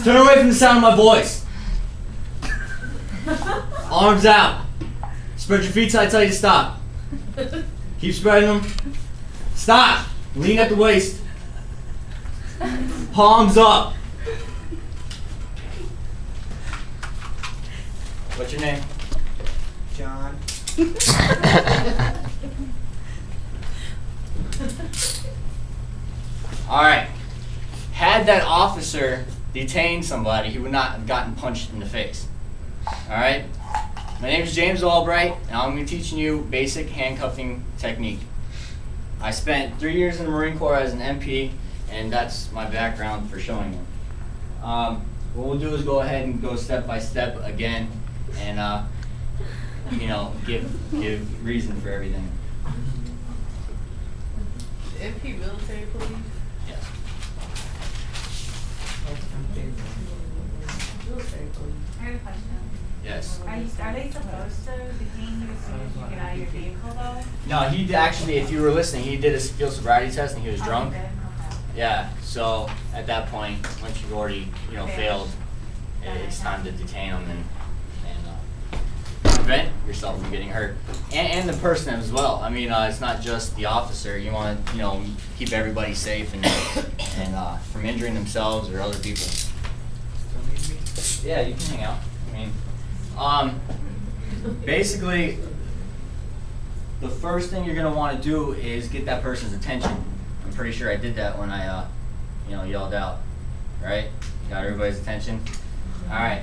Turn away from the sound of my voice. Arms out. Spread your feet till I tell you to stop. Keep spreading them. Stop. Lean at the waist. Palms up. What's your name? John. Alright. Had that officer detained somebody, he would not have gotten punched in the face. Alright? My name is James Albright, and I'm going to be teaching you basic handcuffing technique. I spent 3 years in the Marine Corps as an MP, and that's my background for showing you. What we'll do is go ahead and go step by step again, and give reason for everything. MP military police? Yes. Military police. I have a question. Yes. Are they supposed to detain you as soon as you get out of your vehicle, though? No, he actually, if you were listening, he did a field sobriety test and he was drunk. Oh, okay. Yeah, so at that point, once you've already, failed, it's time to detain them and prevent yourself from getting hurt. And the person as well. I mean, it's not just the officer. You want to, keep everybody safe and from injuring themselves or other people. Yeah, you can hang out. I mean, basically, the first thing you're going to want to do is get that person's attention. I'm pretty sure I did that when I, yelled out, right? Got everybody's attention? All right.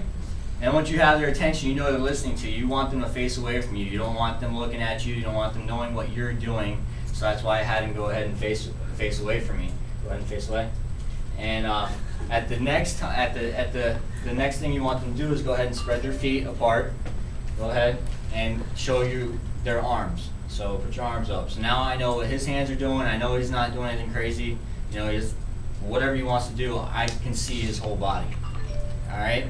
And once you have their attention, you know they're listening to you. You want them to face away from you. You don't want them looking at you. You don't want them knowing what you're doing. So that's why I had him go ahead and face away from me. Go ahead and face away. And at the next the next thing you want them to do is go ahead and spread their feet apart. Go ahead and show you their arms. So put your arms up. So now I know what his hands are doing. I know he's not doing anything crazy. He's whatever he wants to do. I can see his whole body. All right.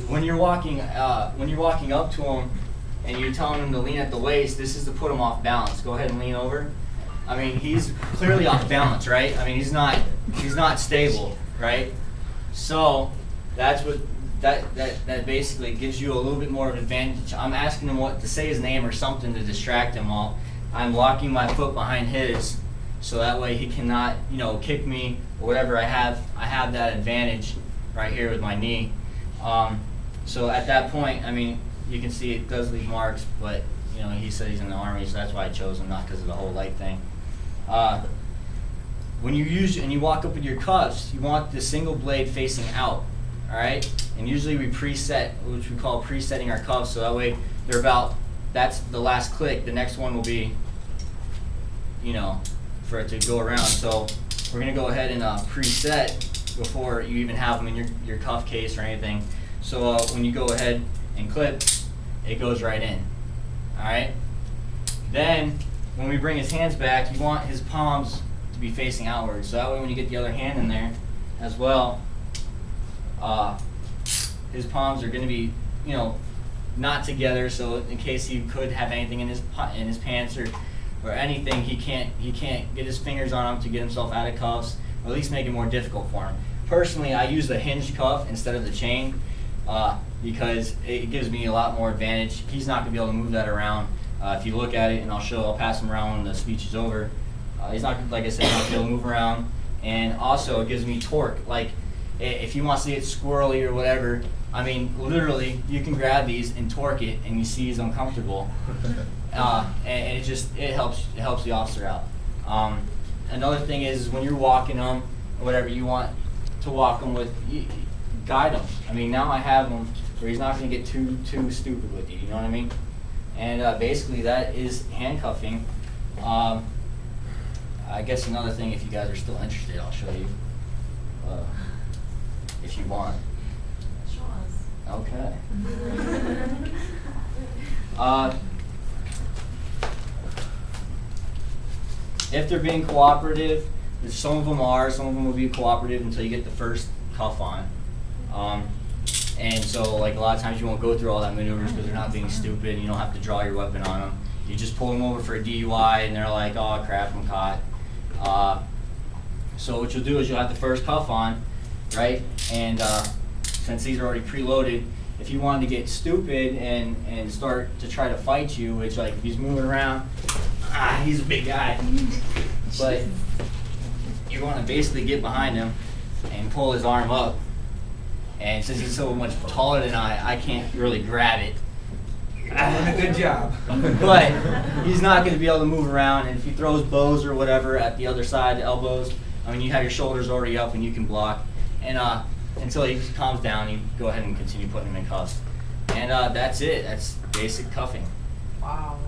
When you're walking up to him and you're telling him to lean at the waist, this is to put him off balance. Go ahead and lean over. I mean, he's clearly off balance, right? I mean, he's not stable, right? So that's what that basically gives you a little bit more of an advantage. I'm asking him what to say his name or something to distract him while I'm locking my foot behind his, so that way he cannot, kick me or whatever. I have that advantage right here with my knee. So at that point, I mean, you can see it does leave marks, but he said he's in the Army, so that's why I chose him, not because of the whole light thing. When you walk up with your cuffs, you want the single blade facing out, all right? And usually we preset, which we call presetting our cuffs, so that way that's the last click. The next one will be, for it to go around. So we're gonna go ahead and preset before you even have them in your cuff case or anything. So when you go ahead and clip, it goes right in. All right. Then when we bring his hands back, you want his palms to be facing outward. So that way when you get the other hand in there as well, his palms are going to be, not together. So in case he could have anything in his pants or anything, he can't get his fingers on him to get himself out of cuffs, or at least make it more difficult for him. Personally, I use the hinged cuff instead of the chain because it gives me a lot more advantage. He's not going to be able to move that around. If you look at it, and I'll pass him around when the speech is over, he's not, like I said, not going to be able to move around. And also, it gives me torque. Like, if he wants to get squirrely or whatever, I mean, literally, you can grab these and torque it, and you see he's uncomfortable. And it helps the officer out. Another thing is when you're walking them or whatever, you want to walk them with, guide them. I mean, now I have him where he's not going to get too stupid with you. You know what I mean? And basically, that is handcuffing. I guess another thing, if you guys are still interested, I'll show you if you want. Show us. Okay. If they're being cooperative, some of them will be cooperative until you get the first cuff on. And so, like, a lot of times you won't go through all that maneuvers because they're not being stupid. You don't have to draw your weapon on them. You just pull them over for a DUI and they're like, oh crap, I'm caught. So what you'll do is you'll have the first cuff on, right? And since these are already preloaded, if he wanted to get stupid and start to try to fight you, which like if he's moving around, he's a big guy, but you're going to basically get behind him and pull his arm up. And since he's so much taller than I can't really grab it. Doing a good job. But he's not going to be able to move around, and if he throws bows or whatever at the other side, the elbows, I mean, you have your shoulders already up and you can block. And until he calms down, you go ahead and continue putting him in cuffs. And that's it. That's basic cuffing. Wow.